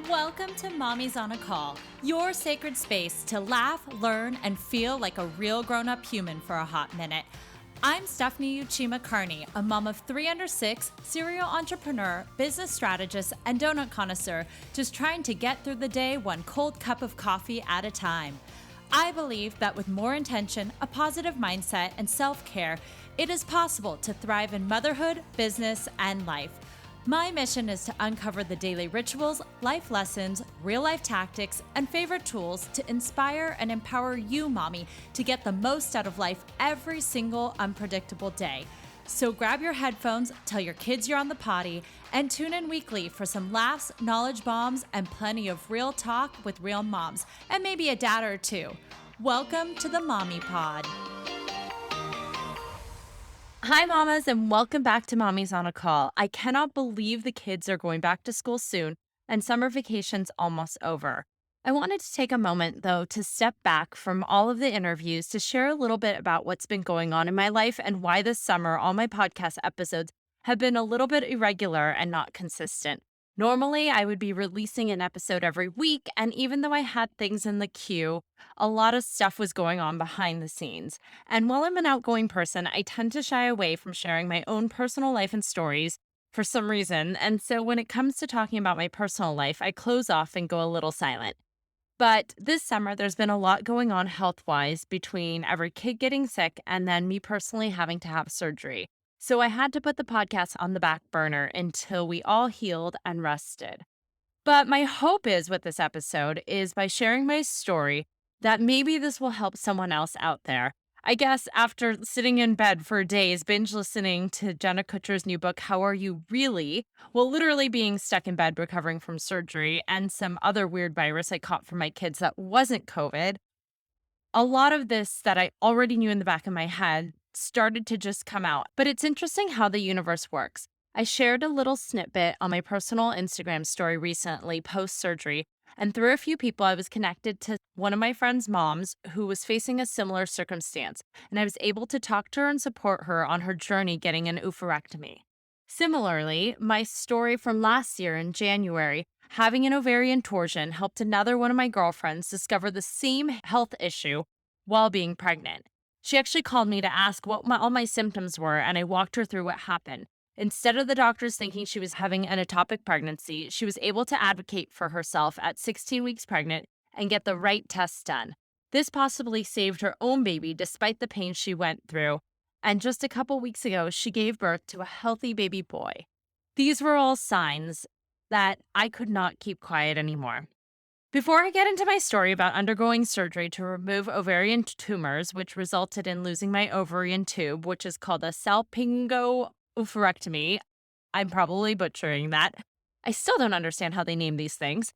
Welcome to Mommy's on a Call, your sacred space to laugh, learn, and feel like a real grown-up human for a hot minute. I'm Stephanie Uchima Carney, a mom of 3 under 6, serial entrepreneur, business strategist, and donut connoisseur, just trying to get through the day one cold cup of coffee at a time. I believe that with more intention, a positive mindset, and self-care, it is possible to thrive in motherhood, business, and life. My mission is to uncover the daily rituals, life lessons, real-life tactics, and favorite tools to inspire and empower you, mommy, to get the most out of life every single unpredictable day. So grab your headphones, tell your kids you're on the potty, and tune in weekly for some laughs, knowledge bombs, and plenty of real talk with real moms, and maybe a dad or two. Welcome to the Mommy Pod. Hi, mamas, and welcome back to Mommy's on a Call. I cannot believe the kids are going back to school soon and summer vacation's almost over. I wanted to take a moment, though, to step back from all of the interviews to share a little bit about what's been going on in my life and why this summer all my podcast episodes have been a little bit irregular and not consistent. Normally, I would be releasing an episode every week, and even though I had things in the queue, a lot of stuff was going on behind the scenes. And while I'm an outgoing person, I tend to shy away from sharing my own personal life and stories for some reason. And so when it comes to talking about my personal life, I close off and go a little silent. But this summer, there's been a lot going on health wise between every kid getting sick and then me personally having to have surgery. So I had to put the podcast on the back burner until we all healed and rested. But my hope is with this episode is by sharing my story that maybe this will help someone else out there. I guess after sitting in bed for days, binge listening to Jenna Kutcher's new book, How Are You Really? Well, literally being stuck in bed recovering from surgery and some other weird virus I caught from my kids that wasn't COVID, a lot of this that I already knew in the back of my head started to just come out. But it's interesting how the universe works. I shared a little snippet on my personal Instagram story recently post surgery, and through a few people, I was connected to one of my friend's moms who was facing a similar circumstance, and I was able to talk to her and support her on her journey getting an oophorectomy. Similarly, my story from last year in January, having an ovarian torsion, helped another one of my girlfriends discover the same health issue while being pregnant. She actually called me to ask what all my symptoms were, and I walked her through what happened. Instead of the doctors thinking she was having an ectopic pregnancy, she was able to advocate for herself at 16 weeks pregnant and get the right tests done. This possibly saved her own baby despite the pain she went through. And just a couple weeks ago, she gave birth to a healthy baby boy. These were all signs that I could not keep quiet anymore. Before I get into my story about undergoing surgery to remove ovarian tumors, which resulted in losing my ovarian tube, which is called a salpingo-oophorectomy, I'm probably butchering that. I still don't understand how they name these things.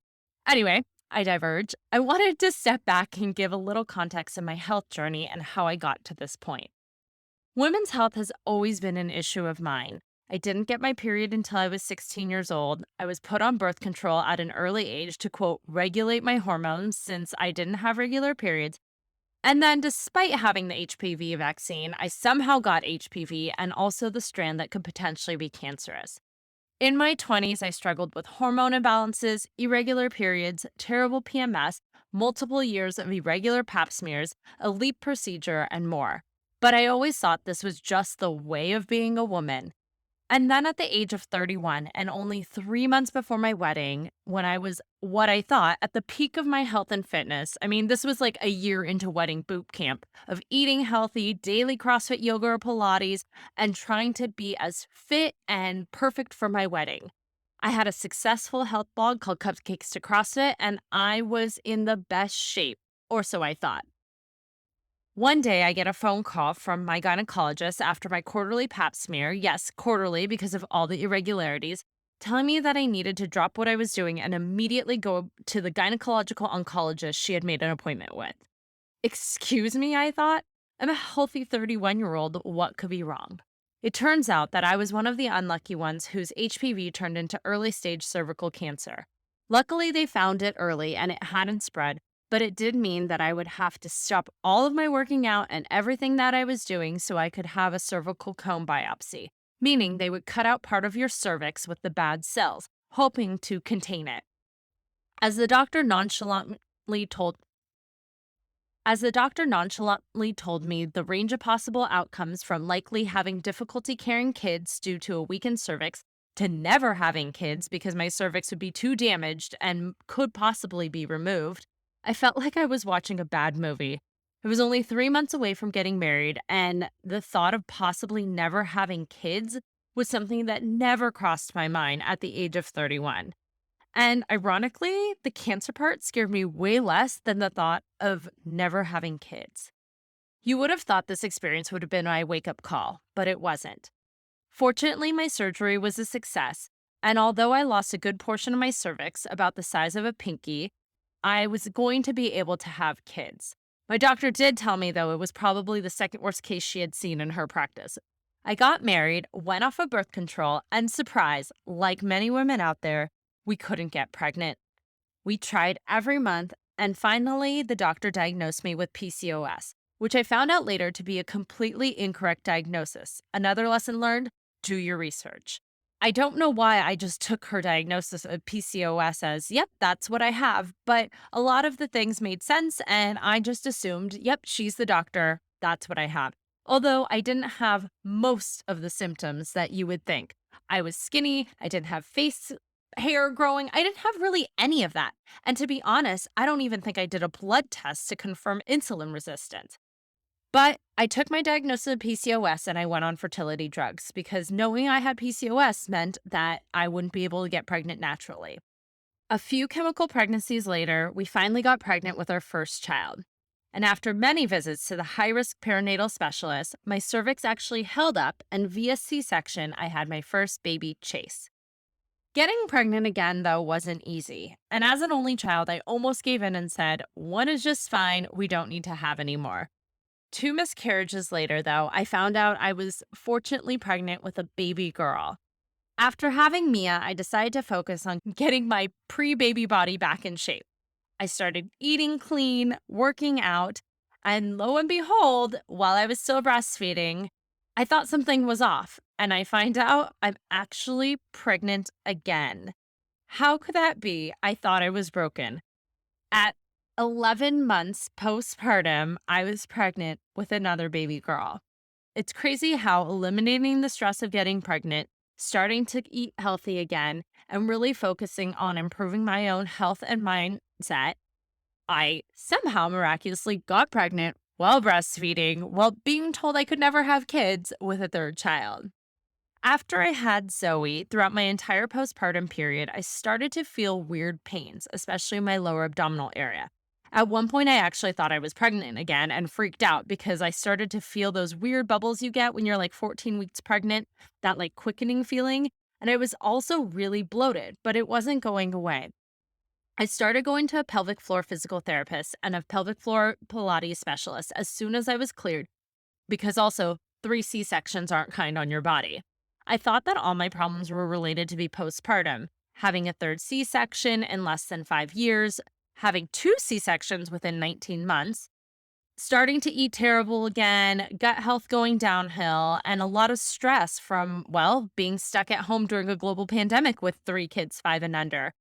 Anyway, I diverge. I wanted to step back and give a little context of my health journey and how I got to this point. Women's health has always been an issue of mine. I didn't get my period until I was 16 years old. I was put on birth control at an early age to, quote, regulate my hormones since I didn't have regular periods. And then, despite having the HPV vaccine, I somehow got HPV and also the strand that could potentially be cancerous. In my 20s, I struggled with hormone imbalances, irregular periods, terrible PMS, multiple years of irregular pap smears, a LEEP procedure, and more. But I always thought this was just the way of being a woman. And then at the age of 31 and only 3 months before my wedding, when I was what I thought at the peak of my health and fitness, I mean, this was like a year into wedding boot camp of eating healthy, daily CrossFit yoga or Pilates, and trying to be as fit and perfect for my wedding. I had a successful health blog called Cupcakes to CrossFit, and I was in the best shape, or so I thought. One day, I get a phone call from my gynecologist after my quarterly pap smear, yes, quarterly because of all the irregularities, telling me that I needed to drop what I was doing and immediately go to the gynecological oncologist she had made an appointment with. Excuse me, I thought. I'm a healthy 31-year-old. What could be wrong? It turns out that I was one of the unlucky ones whose HPV turned into early stage cervical cancer. Luckily, they found it early and it hadn't spread, but it did mean that I would have to stop all of my working out and everything that I was doing so I could have a cervical cone biopsy, meaning they would cut out part of your cervix with the bad cells, hoping to contain it. As the doctor nonchalantly told As the doctor nonchalantly told me the range of possible outcomes from likely having difficulty carrying kids due to a weakened cervix to never having kids because my cervix would be too damaged and could possibly be removed, I felt like I was watching a bad movie. I was only 3 months away from getting married, and the thought of possibly never having kids was something that never crossed my mind at the age of 31. And ironically, the cancer part scared me way less than the thought of never having kids. You would have thought this experience would have been my wake up call, but it wasn't. Fortunately, my surgery was a success, and although I lost a good portion of my cervix, about the size of a pinky, I was going to be able to have kids. My doctor did tell me, though, it was probably the second worst case she had seen in her practice. I got married, went off of birth control, and surprise, like many women out there, we couldn't get pregnant. We tried every month, and finally, the doctor diagnosed me with PCOS, which I found out later to be a completely incorrect diagnosis. Another lesson learned: do your research. I don't know why I just took her diagnosis of PCOS as, yep, that's what I have, but a lot of the things made sense, and I just assumed, yep, she's the doctor, that's what I have. Although I didn't have most of the symptoms that you would think. I was skinny, I didn't have face hair growing. I didn't have really any of that. And to be honest, I don't even think I did a blood test to confirm insulin resistance. But I took my diagnosis of PCOS and I went on fertility drugs because knowing I had PCOS meant that I wouldn't be able to get pregnant naturally. A few chemical pregnancies later, we finally got pregnant with our first child. And after many visits to the high risk perinatal specialist, my cervix actually held up, and via C section, I had my first baby, Chase. Getting pregnant again, though, wasn't easy. And as an only child, I almost gave in and said, one is just fine. We don't need to have any more. Two miscarriages later, though, I found out I was fortunately pregnant with a baby girl. After having Mia, I decided to focus on getting my pre baby body back in shape. I started eating clean, working out, and lo and behold, while I was still breastfeeding, I thought something was off, and I find out I'm actually pregnant again. How could that be? I thought I was broken. At 11 months postpartum, I was pregnant with another baby girl. It's crazy how eliminating the stress of getting pregnant, starting to eat healthy again, and really focusing on improving my own health and mindset, I somehow miraculously got pregnant while breastfeeding, while being told I could never have kids with a third child. After I had Zoe, throughout my entire postpartum period, I started to feel weird pains, especially in my lower abdominal area. At one point, I actually thought I was pregnant again and freaked out because I started to feel those weird bubbles you get when you're like 14 weeks pregnant, that like quickening feeling. And I was also really bloated, but it wasn't going away. I started going to a pelvic floor physical therapist and a pelvic floor Pilates specialist as soon as I was cleared, because also 3 C-sections aren't kind on your body. I thought that all my problems were related to be postpartum, having a third C section in less than 5 years, having 2 C-sections within 19 months, starting to eat terrible again, gut health going downhill, and a lot of stress from, well, being stuck at home during a global pandemic with 3 kids, 5 and under.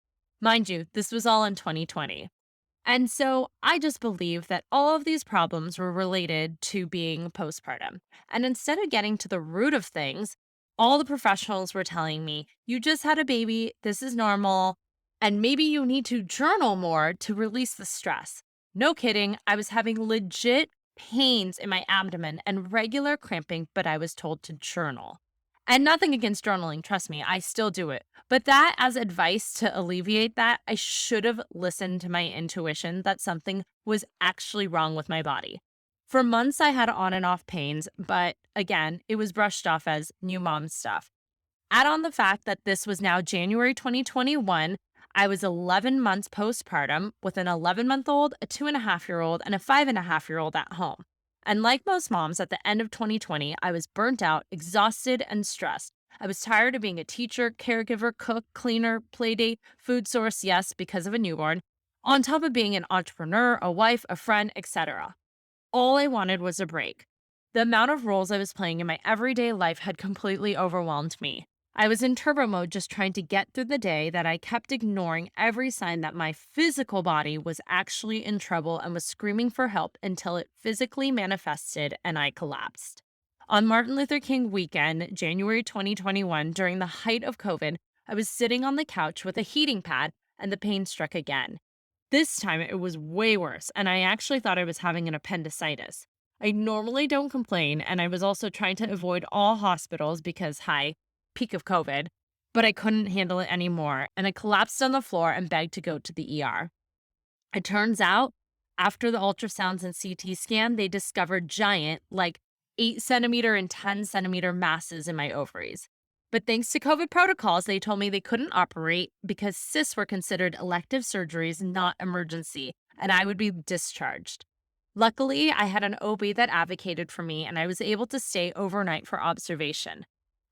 Mind you, this was all in 2020. And so I just believe that all of these problems were related to being postpartum. And instead of getting to the root of things, all the professionals were telling me, you just had a baby, this is normal, and maybe you need to journal more to release the stress. No kidding, I was having legit pains in my abdomen and regular cramping, but I was told to journal. And nothing against journaling, trust me, I still do it. But that as advice to alleviate that, I should have listened to my intuition that something was actually wrong with my body. For months, I had on and off pains, but again, it was brushed off as new mom stuff. Add on the fact that this was now January 2021. I was 11 months postpartum with an 11-month-old, a 2.5-year-old, and a 5.5-year-old at home. And like most moms, at the end of 2020, I was burnt out, exhausted, and stressed. I was tired of being a teacher, caregiver, cook, cleaner, playdate, food source, yes, because of a newborn, on top of being an entrepreneur, a wife, a friend, etc. All I wanted was a break. The amount of roles I was playing in my everyday life had completely overwhelmed me. I was in turbo mode just trying to get through the day that I kept ignoring every sign that my physical body was actually in trouble and was screaming for help until it physically manifested and I collapsed. On Martin Luther King weekend, January 2021, during the height of COVID, I was sitting on the couch with a heating pad and the pain struck again. This time it was way worse, and I actually thought I was having an appendicitis. I normally don't complain, and I was also trying to avoid all hospitals because, hi, peak of COVID, but I couldn't handle it anymore, and I collapsed on the floor and begged to go to the ER. It turns out, after the ultrasounds and CT scan, they discovered giant, like 8 centimeter and 10 centimeter masses in my ovaries. But thanks to COVID protocols, they told me they couldn't operate because cysts were considered elective surgeries, not emergency, and I would be discharged. Luckily, I had an OB that advocated for me, and I was able to stay overnight for observation.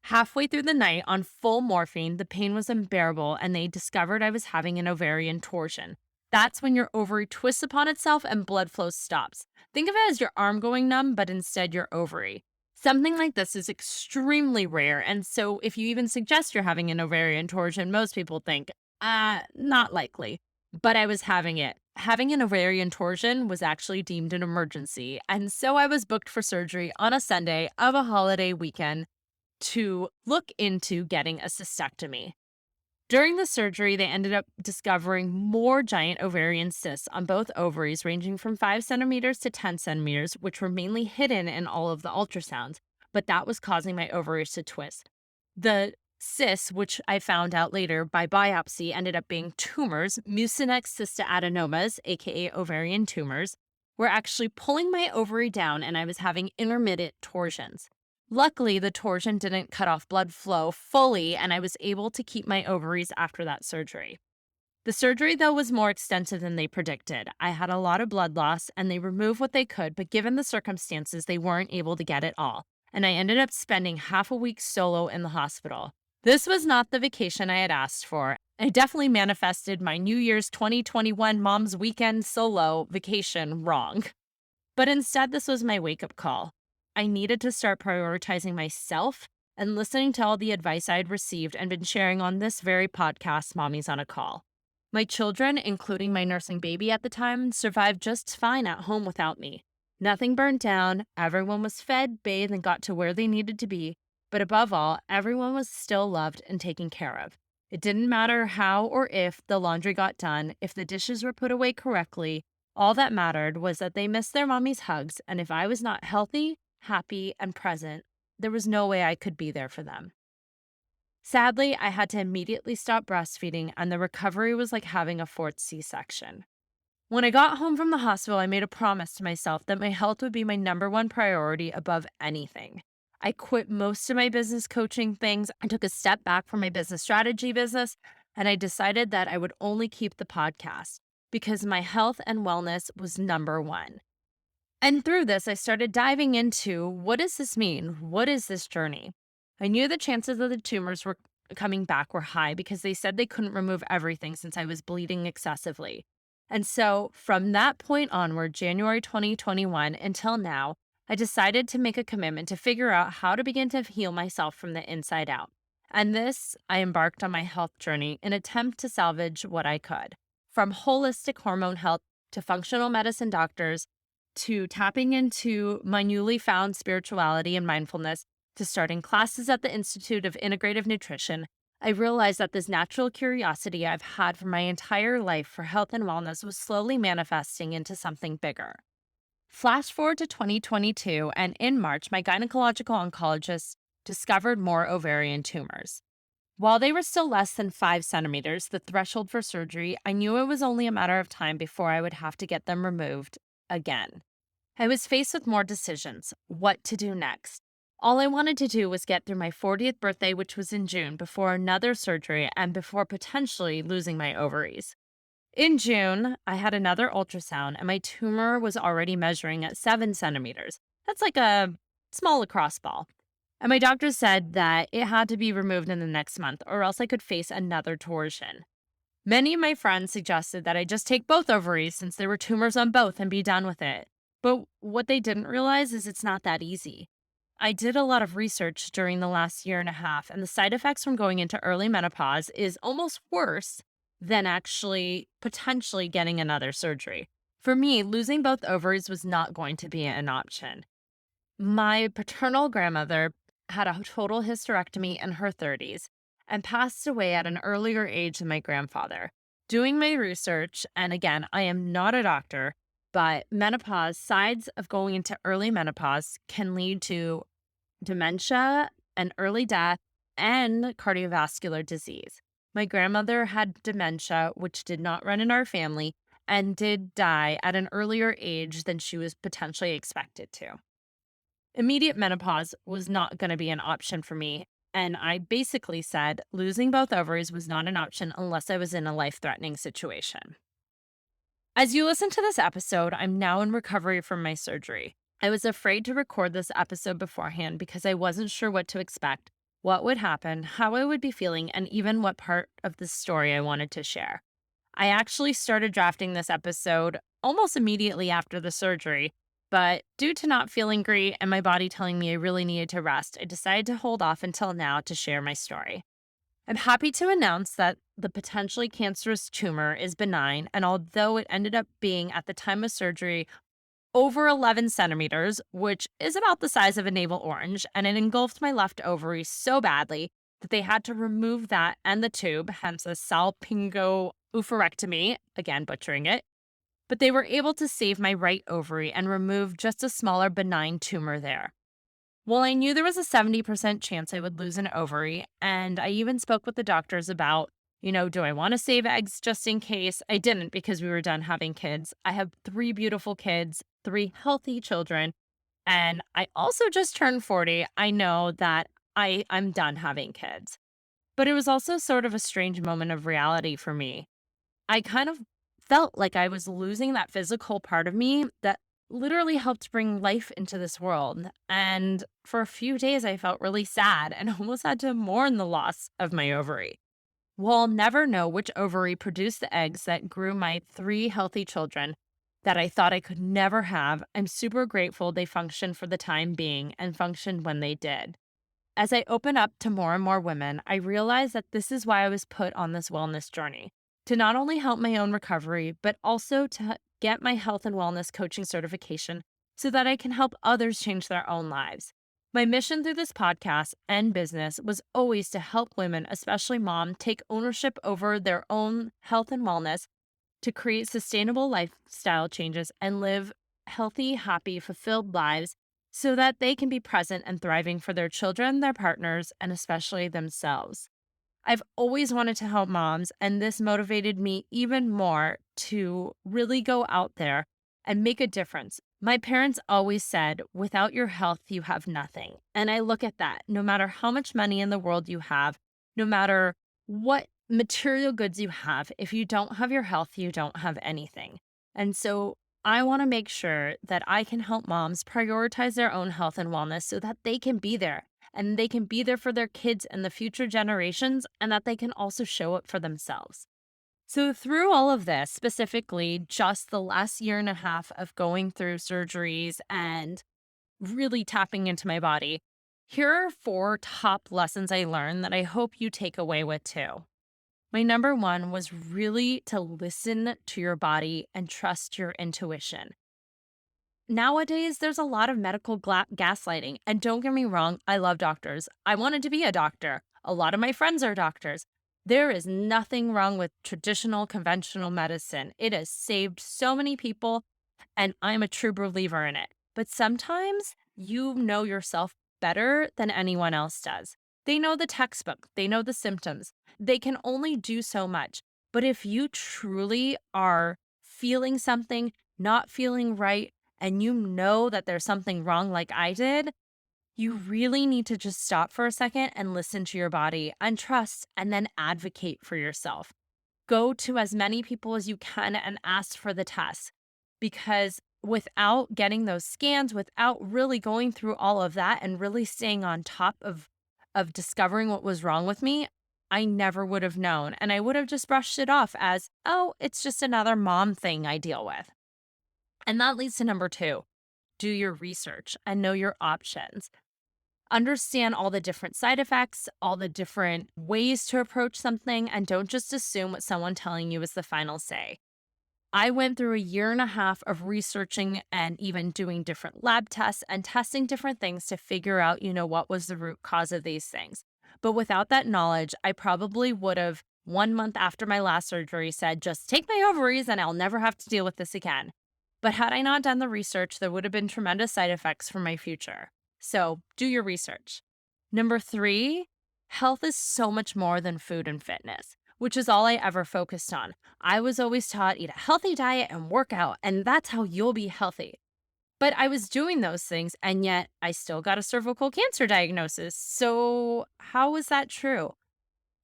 Halfway through the night, on full morphine, the pain was unbearable, and they discovered I was having an ovarian torsion. That's when your ovary twists upon itself and blood flow stops. Think of it as your arm going numb, but instead your ovary. Something like this is extremely rare, and so if you even suggest you're having an ovarian torsion, most people think, not likely. But I was having it. Having an ovarian torsion was actually deemed an emergency, and so I was booked for surgery on a Sunday of a holiday weekend to look into getting a cystectomy. During the surgery, they ended up discovering more giant ovarian cysts on both ovaries, ranging from 5 centimeters to 10 centimeters, which were mainly hidden in all of the ultrasounds, but that was causing my ovaries to twist. The cysts, which I found out later by biopsy, ended up being tumors, mucinex cystoadenomas, aka ovarian tumors, were actually pulling my ovary down, and I was having intermittent torsions. Luckily, the torsion didn't cut off blood flow fully, and I was able to keep my ovaries after that surgery. The surgery, though, was more extensive than they predicted. I had a lot of blood loss, and they removed what they could, but given the circumstances, they weren't able to get it all. And I ended up spending half a week solo in the hospital. This was not the vacation I had asked for. I definitely manifested my New Year's 2021 mom's weekend solo vacation wrong. But instead, this was my wake up call. I needed to start prioritizing myself and listening to all the advice I'd received and been sharing on this very podcast, Mommy's on a Call. My children, including my nursing baby at the time, survived just fine at home without me. Nothing burned down, everyone was fed, bathed, and got to where they needed to be. But above all, everyone was still loved and taken care of. It didn't matter how or if the laundry got done, if the dishes were put away correctly. All that mattered was that they missed their mommy's hugs, and if I was not healthy, happy, and present, there was no way I could be there for them. Sadly, I had to immediately stop breastfeeding, and the recovery was like having a fourth C section. When I got home from the hospital, I made a promise to myself that my health would be my number one priority above anything. I quit most of my business coaching things. I took a step back from my business strategy business, and I decided that I would only keep the podcast because my health and wellness was number one. And through this, I started diving into what does this mean? What is this journey? I knew the chances of the tumors were coming back were high because they said they couldn't remove everything since I was bleeding excessively. And so from that point onward, January 2021 until now, I decided to make a commitment to figure out how to begin to heal myself from the inside out. And this, I embarked on my health journey in an attempt to salvage what I could. From holistic hormone health to functional medicine doctors, to tapping into my newly found spirituality and mindfulness, to starting classes at the Institute of Integrative Nutrition, I realized that this natural curiosity I've had for my entire life for health and wellness was slowly manifesting into something bigger. Flash forward to 2022, and in March, my gynecological oncologist discovered more ovarian tumors. While they were still less than 5 centimeters, the threshold for surgery, I knew it was only a matter of time before I would have to get them removed again. I was faced with more decisions, what to do next. All I wanted to do was get through my 40th birthday, which was in June, before another surgery and before potentially losing my ovaries. In June, I had another ultrasound and my tumor was already measuring at 7 centimeters. That's like a small lacrosse ball. And my doctor said that it had to be removed in the next month or else I could face another torsion. Many of my friends suggested that I just take both ovaries since there were tumors on both and be done with it. But what they didn't realize is it's not that easy. I did a lot of research during the last year and a half, and the side effects from going into early menopause is almost worse than actually potentially getting another surgery. For me, losing both ovaries was not going to be an option. My paternal grandmother had a total hysterectomy in her 30s and passed away at an earlier age than my grandfather. Doing my research, and again, I am not a doctor, but menopause, sides of going into early menopause can lead to dementia and early death and cardiovascular disease. My grandmother had dementia, which did not run in our family, and did die at an earlier age than she was potentially expected to. Immediate menopause was not going to be an option for me. And I basically said losing both ovaries was not an option unless I was in a life threatening situation. As you listen to this episode, I'm now in recovery from my surgery. I was afraid to record this episode beforehand because I wasn't sure what to expect, what would happen, how I would be feeling, and even what part of the story I wanted to share. I actually started drafting this episode almost immediately after the surgery, but due to not feeling great and my body telling me I really needed to rest, I decided to hold off until now to share my story. I'm happy to announce that the potentially cancerous tumor is benign, and although it ended up being at the time of surgery over 11 centimeters, which is about the size of a navel orange, and it engulfed my left ovary so badly that they had to remove that and the tube, hence a salpingo-oophorectomy, again butchering it. But they were able to save my right ovary and remove just a smaller benign tumor there. Well, I knew there was a 70% chance I would lose an ovary, and I even spoke with the doctors about, do I want to save eggs just in case? I didn't because we were done having kids. I have three beautiful kids, three healthy children, and I also just turned 40. I know that I'm done having kids. But it was also sort of a strange moment of reality for me. I kind of felt like I was losing that physical part of me that literally helped bring life into this world. And for a few days, I felt really sad and almost had to mourn the loss of my ovary. We'll never know which ovary produced the eggs that grew my three healthy children that I thought I could never have. I'm super grateful they functioned for the time being and functioned when they did. As I open up to more and more women, I realize that this is why I was put on this wellness journey to not only help my own recovery, but also to get my health and wellness coaching certification so that I can help others change their own lives. My mission through this podcast and business was always to help women, especially mom, take ownership over their own health and wellness to create sustainable lifestyle changes and live healthy, happy, fulfilled lives so that they can be present and thriving for their children, their partners, and especially themselves. I've always wanted to help moms, and this motivated me even more to really go out there and make a difference. My parents always said, without your health, you have nothing. And I look at that. No matter how much money in the world you have, no matter what material goods you have, if you don't have your health, you don't have anything. And so I want to make sure that I can help moms prioritize their own health and wellness so that they can be there and they can be there for their kids and the future generations, and that they can also show up for themselves. So, through all of this, specifically just the last year and a half of going through surgeries and really tapping into my body, here are four top lessons I learned that I hope you take away with too. My number one was really to listen to your body and trust your intuition. Nowadays, there's a lot of medical gaslighting. And don't get me wrong, I love doctors. I wanted to be a doctor. A lot of my friends are doctors. There is nothing wrong with traditional, conventional medicine. It has saved so many people, and I'm a true believer in it. But sometimes you know yourself better than anyone else does. They know the textbook, they know the symptoms. They can only do so much. But if you truly are feeling something, not feeling right, and you know that there's something wrong like I did, you really need to just stop for a second and listen to your body and trust and then advocate for yourself. Go to as many people as you can and ask for the test because without getting those scans, without really going through all of that and really staying on top of discovering what was wrong with me, I never would have known. And I would have just brushed it off as, oh, it's just another mom thing I deal with. And that leads to number two, do your research and know your options. Understand all the different side effects, all the different ways to approach something, and don't just assume what someone telling you is the final say. I went through a year and a half of researching and even doing different lab tests and testing different things to figure out, what was the root cause of these things. But without that knowledge, I probably would have 1 month after my last surgery said, just take my ovaries and I'll never have to deal with this again. But had I not done the research, there would have been tremendous side effects for my future. So do your research. Number three, health is so much more than food and fitness, which is all I ever focused on. I was always taught eat a healthy diet and work out, and that's how you'll be healthy. But I was doing those things, and yet I still got a cervical cancer diagnosis. So, how is that true?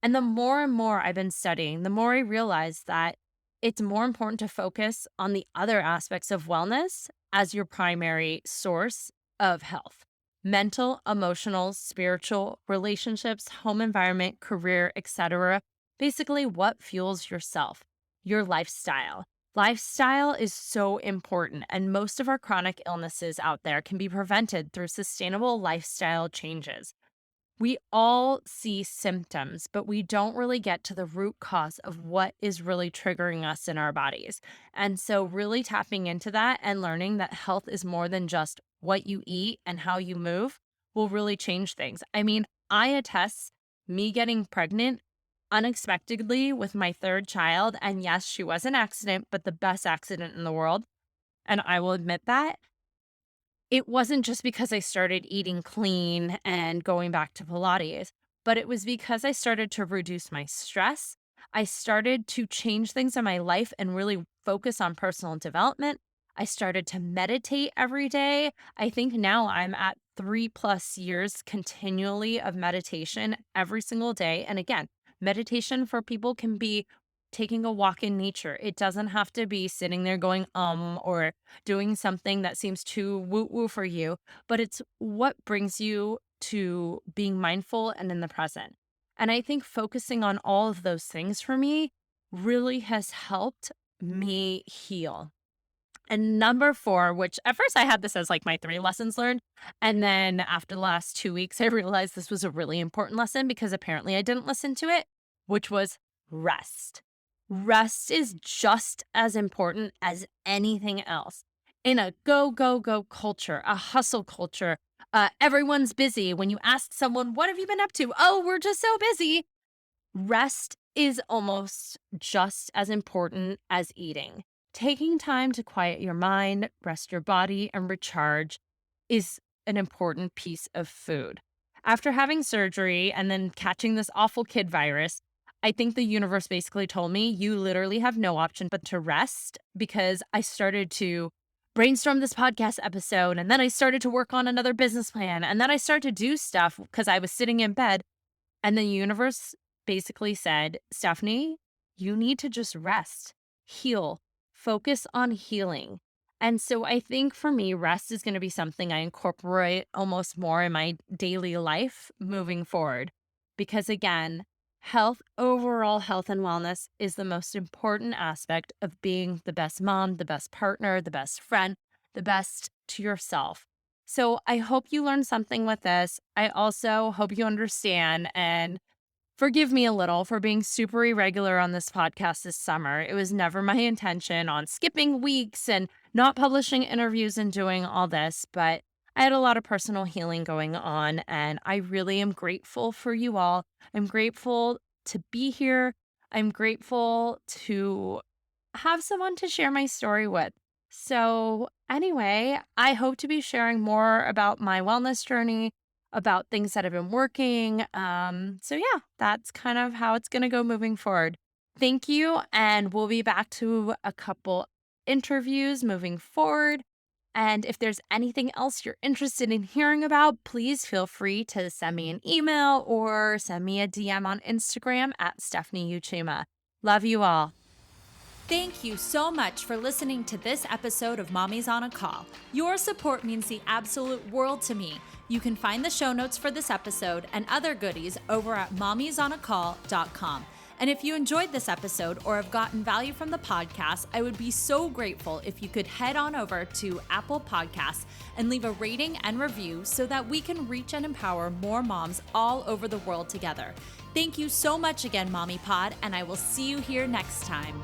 And the more and more I've been studying, the more I realize that it's more important to focus on the other aspects of wellness as your primary source of health: mental, emotional, spiritual, relationships, home environment, career, etc. Basically, what fuels yourself, your lifestyle. Lifestyle is so important, and most of our chronic illnesses out there can be prevented through sustainable lifestyle changes. We all see symptoms, but we don't really get to the root cause of what is really triggering us in our bodies. And so, really tapping into that and learning that health is more than just what you eat and how you move will really change things. I mean, I attest me getting pregnant unexpectedly with my third child. And yes, she was an accident, but the best accident in the world. And I will admit that. It wasn't just because I started eating clean and going back to Pilates, but it was because I started to reduce my stress. I started to change things in my life and really focus on personal development. I started to meditate every day. I think now I'm at 3+ years continually of meditation every single day. And again, meditation for people can be taking a walk in nature. It doesn't have to be sitting there going, or doing something that seems too woo woo for you, but it's what brings you to being mindful and in the present. And I think focusing on all of those things for me really has helped me heal. And number four, which at first I had this as like my three lessons learned. And then after the last 2 weeks, I realized this was a really important lesson because apparently I didn't listen to it, which was rest. Rest is just as important as anything else. In a go, go, go culture, a hustle culture, everyone's busy. When you ask someone, what have you been up to? Oh, we're just so busy. Rest is almost just as important as eating. Taking time to quiet your mind, rest your body, and recharge is an important piece of food. After having surgery and then catching this awful kid virus, I think the universe basically told me, you literally have no option but to rest, because I started to brainstorm this podcast episode, and then I started to work on another business plan, and then I started to do stuff because I was sitting in bed, and the universe basically said, Stephanie, you need to just rest, heal, focus on healing. And so I think for me, rest is going to be something I incorporate almost more in my daily life moving forward. Because again, overall health and wellness is the most important aspect of being the best mom, the best partner, the best friend, the best to yourself. So I hope you learned something with this. I also hope you understand and forgive me a little for being super irregular on this podcast this summer. It was never my intention on skipping weeks and not publishing interviews and doing all this, but I had a lot of personal healing going on, and I really am grateful for you all. I'm grateful to be here. I'm grateful to have someone to share my story with. So, anyway, I hope to be sharing more about my wellness journey, about things that have been working. So, yeah, that's kind of how it's going to go moving forward. Thank you. And we'll be back to a couple interviews moving forward. And if there's anything else you're interested in hearing about, please feel free to send me an email or send me a DM on Instagram at Stephanie Uchima. Love you all. Thank you so much for listening to this episode of Mommy's on a Call. Your support means the absolute world to me. You can find the show notes for this episode and other goodies over at mommysonacall.com. And if you enjoyed this episode or have gotten value from the podcast, I would be so grateful if you could head on over to Apple Podcasts and leave a rating and review so that we can reach and empower more moms all over the world together. Thank you so much again, Mommy Pod, and I will see you here next time.